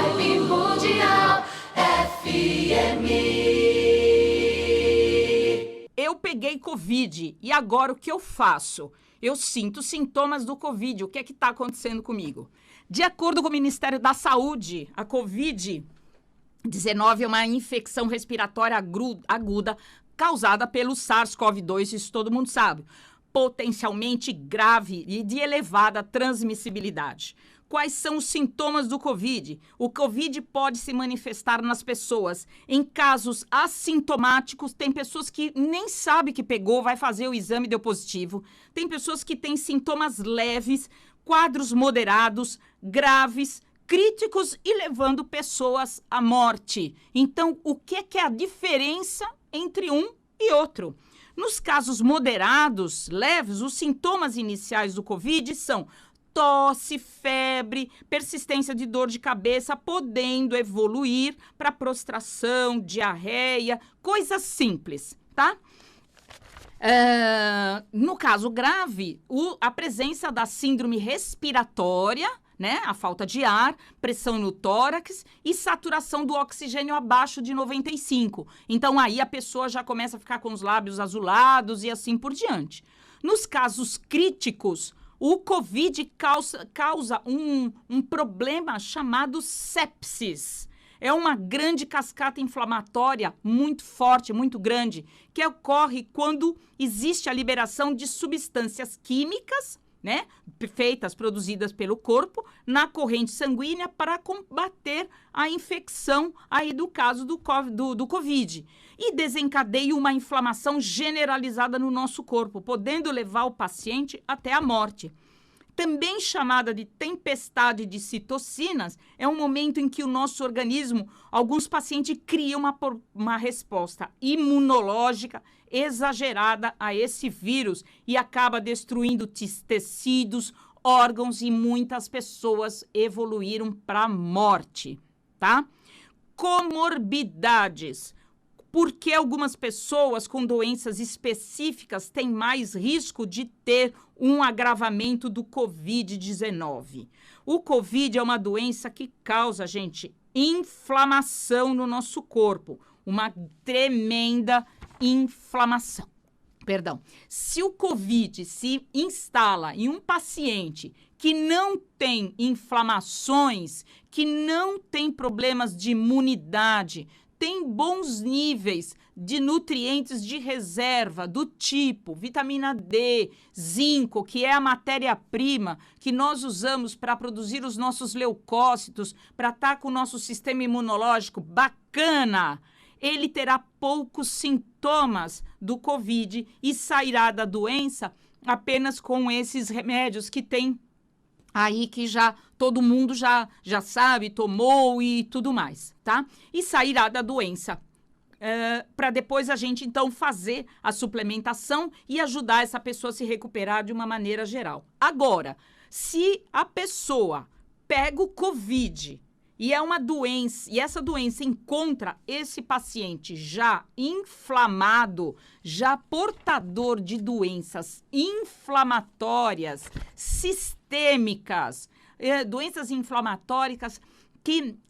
Vibe Mundial FM. Eu peguei Covid e agora o que eu faço? Eu sinto sintomas do Covid. O que é que está acontecendo comigo? De acordo com o Ministério da Saúde, a Covid-19 é uma infecção respiratória aguda causada pelo SARS-CoV-2, isso todo mundo sabe, potencialmente grave e de elevada transmissibilidade. Quais são os sintomas do Covid? O Covid pode se manifestar nas pessoas em casos assintomáticos. Tem pessoas que nem sabem que pegou, vai fazer o exame e deu positivo. Tem pessoas que têm sintomas leves, quadros moderados, graves, críticos e levando pessoas à morte. Então, o que é a diferença entre um e outro? Nos casos moderados, leves, os sintomas iniciais do Covid são tosse, febre, persistência de dor de cabeça, podendo evoluir para prostração, diarreia, coisas simples, tá? No caso grave, a presença da síndrome respiratória, né? A falta de ar, pressão no tórax e saturação do oxigênio abaixo de 95. Então, aí a pessoa já começa a ficar com os lábios azulados e assim por diante. Nos casos críticos, o Covid causa um problema chamado sepsis. É uma grande cascata inflamatória muito forte, muito grande, que ocorre quando existe a liberação de substâncias químicas, né, produzidas pelo corpo, na corrente sanguínea para combater a infecção aí do caso do Covid. E desencadeia uma inflamação generalizada no nosso corpo, podendo levar o paciente até a morte. Também chamada de tempestade de citocinas, é um momento em que o nosso organismo, alguns pacientes criam uma resposta imunológica exagerada a esse vírus e acaba destruindo tecidos, órgãos e muitas pessoas evoluíram para a morte, tá? Comorbidades. Por que algumas pessoas com doenças específicas têm mais risco de ter um agravamento do Covid-19? O Covid é uma doença que causa, gente, inflamação no nosso corpo, uma tremenda inflamação. Perdão. Se o Covid se instala em um paciente que não tem inflamações, que não tem problemas de imunidade, tem bons níveis de nutrientes de reserva do tipo vitamina D, zinco, que é a matéria-prima que nós usamos para produzir os nossos leucócitos, para estar com o nosso sistema imunológico bacana, ele terá poucos sintomas do Covid e sairá da doença apenas com esses remédios que tem aí que já todo mundo já sabe, tomou e tudo mais, tá? E sairá da doença para depois a gente, então, fazer a suplementação e ajudar essa pessoa a se recuperar de uma maneira geral. Agora, se a pessoa pega o Covid e é uma doença, e essa doença encontra esse paciente já inflamado, já portador de doenças inflamatórias, sistêmicas, doenças inflamatórias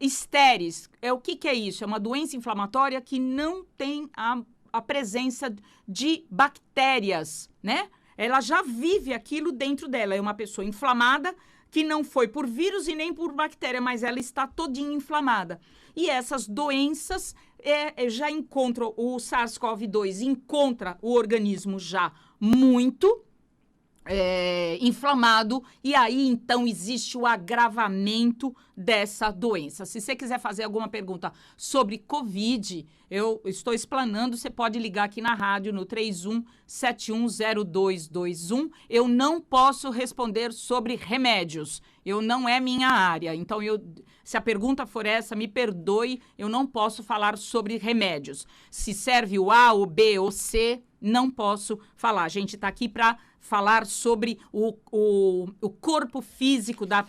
estéreis. O que é isso? É uma doença inflamatória que não tem a presença de bactérias, né? Ela já vive aquilo dentro dela. É uma pessoa inflamada que não foi por vírus e nem por bactéria, mas ela está todinha inflamada. E essas doenças já encontram, o SARS-CoV-2 encontra o organismo já muito inflamado, e aí então existe o agravamento dessa doença. Se você quiser fazer alguma pergunta sobre Covid, eu estou explanando, você pode ligar aqui na rádio no 31710221. Eu não posso responder sobre remédios, não é minha área, então se a pergunta for essa, me perdoe, eu não posso falar sobre remédios. Se serve o A, o B ou C, não posso falar. A gente está aqui para falar sobre o corpo físico da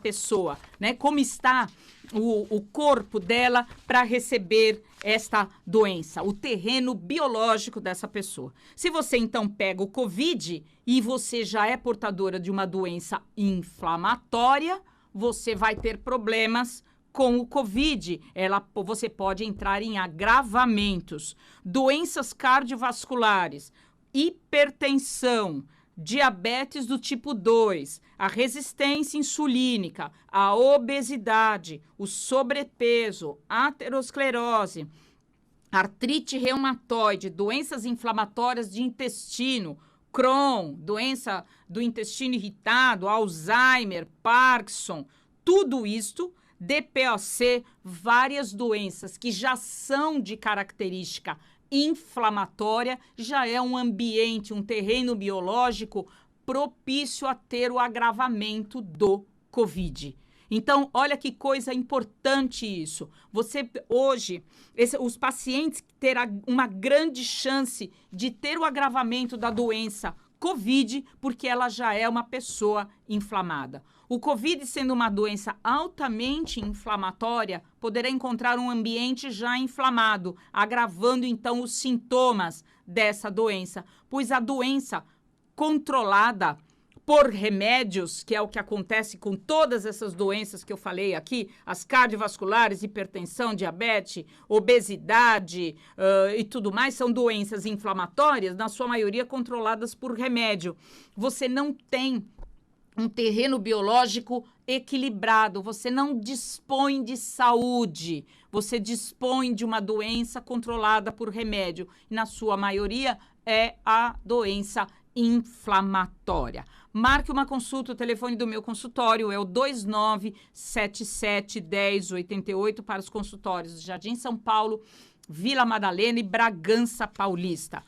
pessoa, né? Como está o corpo dela para receber esta doença, o terreno biológico dessa pessoa. Se você, então, pega o Covid e você já é portadora de uma doença inflamatória, você vai ter problemas com o COVID, você pode entrar em agravamentos. Doenças cardiovasculares, hipertensão, diabetes do tipo 2, a resistência insulínica, a obesidade, o sobrepeso, aterosclerose, artrite reumatoide, doenças inflamatórias de intestino, Crohn, doença do intestino irritado, Alzheimer, Parkinson, tudo isto, DPOC, várias doenças que já são de característica inflamatória, já é um ambiente, um terreno biológico propício a ter o agravamento do COVID. Então, olha que coisa importante isso. Você, hoje, os pacientes terão uma grande chance de ter o agravamento da doença COVID, porque ela já é uma pessoa inflamada. O COVID, sendo uma doença altamente inflamatória, poderá encontrar um ambiente já inflamado, agravando, então, os sintomas dessa doença, pois a doença controlada por remédios, que é o que acontece com todas essas doenças que eu falei aqui, as cardiovasculares, hipertensão, diabetes, obesidade e tudo mais, são doenças inflamatórias, na sua maioria controladas por remédio. Você não tem um terreno biológico equilibrado, você não dispõe de saúde, você dispõe de uma doença controlada por remédio, e na sua maioria é a doença inflamatória. Marque uma consulta, o telefone do meu consultório é o 29771088 para os consultórios de Jardim São Paulo, Vila Madalena e Bragança Paulista.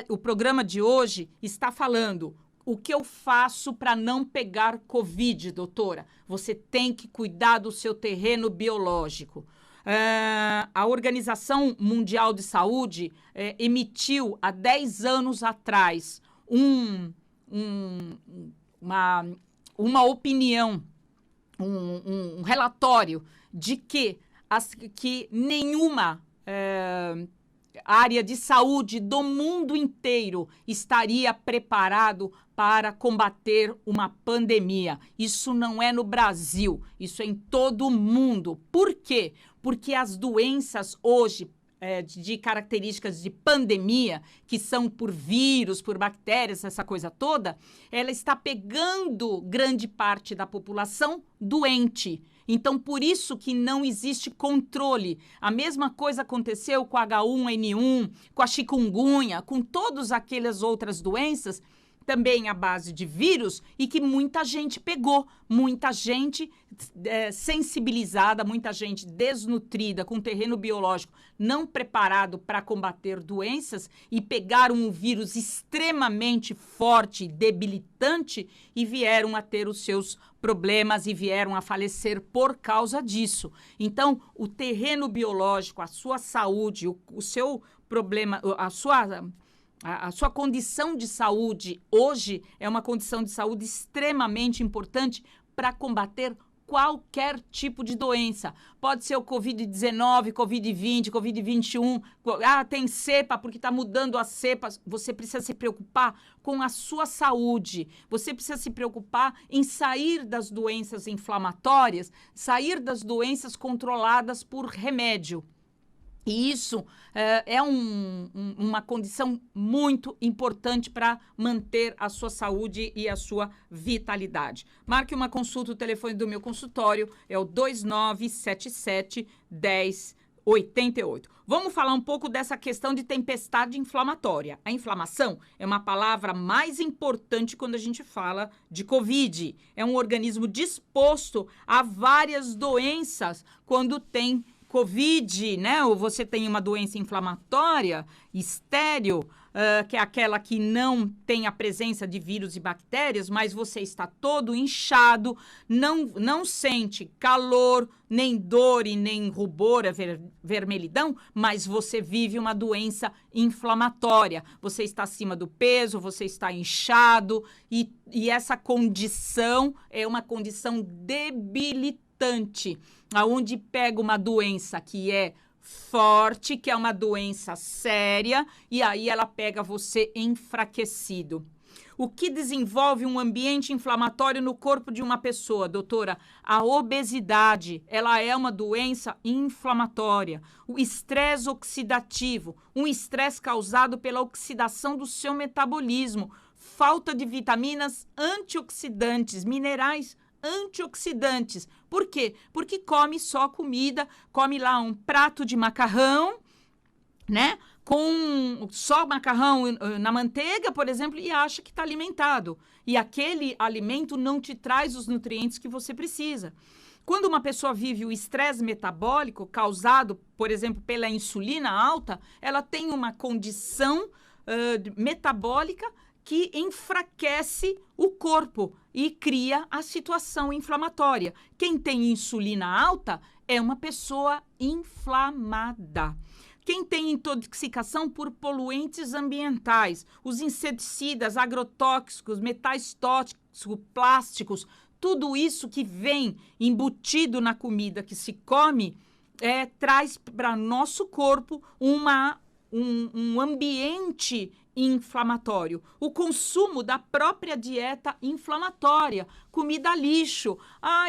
O programa de hoje está falando o que eu faço para não pegar COVID, doutora. Você tem que cuidar do seu terreno biológico. A Organização Mundial de Saúde emitiu há 10 anos atrás uma opinião, um relatório de que nenhuma área de saúde do mundo inteiro estaria preparado para combater uma pandemia. Isso não é no Brasil, isso é em todo o mundo. Por quê? Porque as doenças hoje de características de pandemia, que são por vírus, por bactérias, essa coisa toda, ela está pegando grande parte da população doente. Então, por isso que não existe controle. A mesma coisa aconteceu com a H1N1, com a chikungunya, com todas aquelas outras doenças, também à base de vírus, e que muita gente pegou, muita gente sensibilizada, muita gente desnutrida, com terreno biológico não preparado para combater doenças, e pegaram um vírus extremamente forte, debilitante, e vieram a ter os seus problemas e vieram a falecer por causa disso. Então, o terreno biológico, a sua saúde, o seu problema, a sua condição de saúde hoje é uma condição de saúde extremamente importante para combater qualquer tipo de doença. Pode ser o Covid-19, Covid-20, Covid-21. Tem cepa porque está mudando as cepas. Você precisa se preocupar com a sua saúde. Você precisa se preocupar em sair das doenças inflamatórias, sair das doenças controladas por remédio. E isso é uma condição muito importante para manter a sua saúde e a sua vitalidade. Marque uma consulta, o telefone do meu consultório é o 29771088. Vamos falar um pouco dessa questão de tempestade inflamatória. A inflamação é uma palavra mais importante quando a gente fala de COVID. É um organismo disposto a várias doenças quando tem COVID, né? Ou você tem uma doença inflamatória estéril, que é aquela que não tem a presença de vírus e bactérias, mas você está todo inchado, não sente calor, nem dor e nem rubor, vermelhidão, mas você vive uma doença inflamatória. Você está acima do peso, você está inchado e essa condição é uma condição debilitante, aonde pega uma doença que é forte, que é uma doença séria, e aí ela pega você enfraquecido. O que desenvolve um ambiente inflamatório no corpo de uma pessoa, doutora? A obesidade, ela é uma doença inflamatória. O estresse oxidativo, um estresse causado pela oxidação do seu metabolismo. Falta de vitaminas antioxidantes, minerais antioxidantes. Por quê? Porque come só comida, come lá um prato de macarrão, né? Com só macarrão na manteiga, por exemplo, e acha que está alimentado. E aquele alimento não te traz os nutrientes que você precisa. Quando uma pessoa vive o estresse metabólico causado, por exemplo, pela insulina alta, ela tem uma condição metabólica que enfraquece o corpo e cria a situação inflamatória. Quem tem insulina alta é uma pessoa inflamada. Quem tem intoxicação por poluentes ambientais, os inseticidas, agrotóxicos, metais tóxicos, plásticos, tudo isso que vem embutido na comida que se come, traz para nosso corpo um ambiente inflamatório. O consumo da própria dieta inflamatória, comida lixo.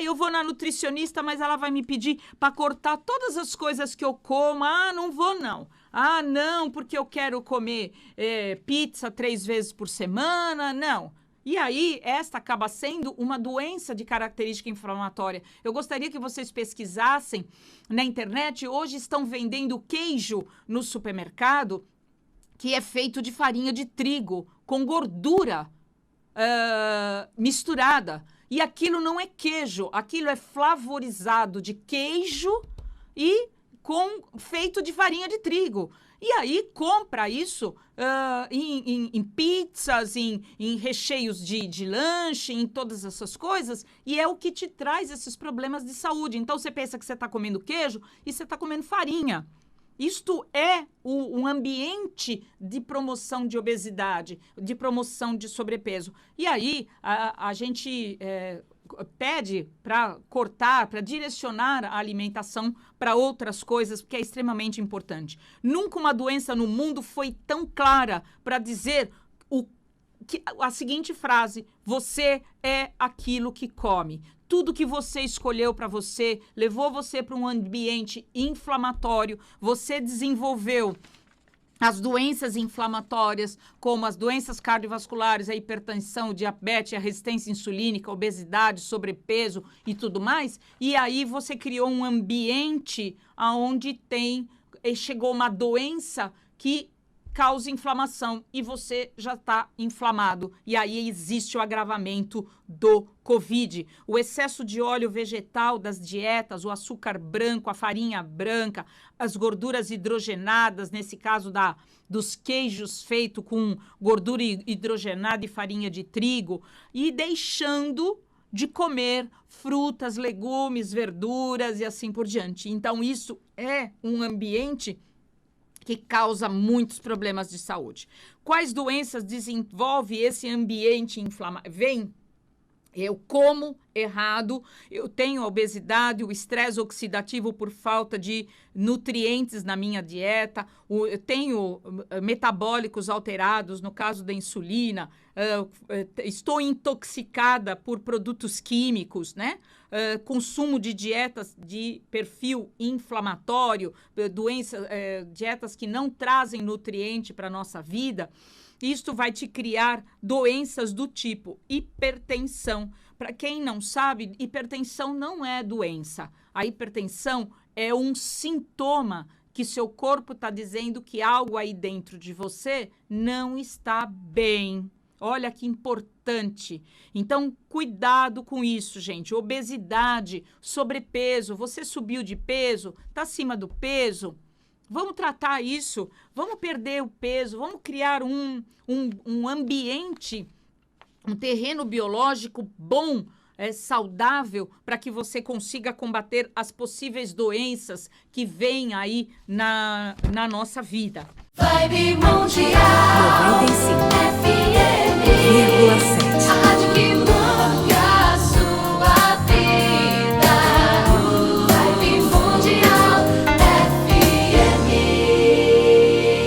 Eu vou na nutricionista, mas ela vai me pedir para cortar todas as coisas que eu como. Não vou não. Não, porque eu quero comer pizza 3 vezes por semana. Não. E aí, esta acaba sendo uma doença de característica inflamatória. Eu gostaria que vocês pesquisassem na internet. Hoje estão vendendo queijo no supermercado que é feito de farinha de trigo com gordura misturada. E aquilo não é queijo, aquilo é flavorizado de queijo e feito de farinha de trigo. E aí compra isso em pizzas, em recheios de lanche, em todas essas coisas, e é o que te traz esses problemas de saúde. Então você pensa que você está comendo queijo e você está comendo farinha. Isto é um ambiente de promoção de obesidade, de promoção de sobrepeso. E aí a gente pede para cortar, para direcionar a alimentação para outras coisas, porque é extremamente importante. Nunca uma doença no mundo foi tão clara para dizer a seguinte frase: você é aquilo que come. Tudo que você escolheu para você levou você para um ambiente inflamatório. Você desenvolveu as doenças inflamatórias, como as doenças cardiovasculares, a hipertensão, o diabetes, a resistência insulínica, a obesidade, sobrepeso e tudo mais. E aí você criou um ambiente onde chegou uma doença que causa inflamação e você já está inflamado. E aí existe o agravamento do Covid. O excesso de óleo vegetal das dietas, o açúcar branco, a farinha branca, as gorduras hidrogenadas, nesse caso dos queijos feitos com gordura hidrogenada e farinha de trigo, e deixando de comer frutas, legumes, verduras e assim por diante. Então, isso é um ambiente que causa muitos problemas de saúde. Quais doenças desenvolve esse ambiente inflamatório? Eu como errado, eu tenho a obesidade, o estresse oxidativo por falta de nutrientes na minha dieta, eu tenho metabólicos alterados, no caso da insulina, estou intoxicada por produtos químicos, né? Consumo de dietas de perfil inflamatório, dietas que não trazem nutriente para a nossa vida. Isto vai te criar doenças do tipo hipertensão. Para quem não sabe, hipertensão não é doença. A hipertensão é um sintoma que seu corpo está dizendo que algo aí dentro de você não está bem. Olha que importante. Então, cuidado com isso, gente. Obesidade, sobrepeso, você subiu de peso, está acima do peso. Vamos tratar isso, vamos perder o peso, vamos criar um ambiente, um terreno biológico bom, saudável, para que você consiga combater as possíveis doenças que vêm aí na nossa vida. Vibe Mundial 95.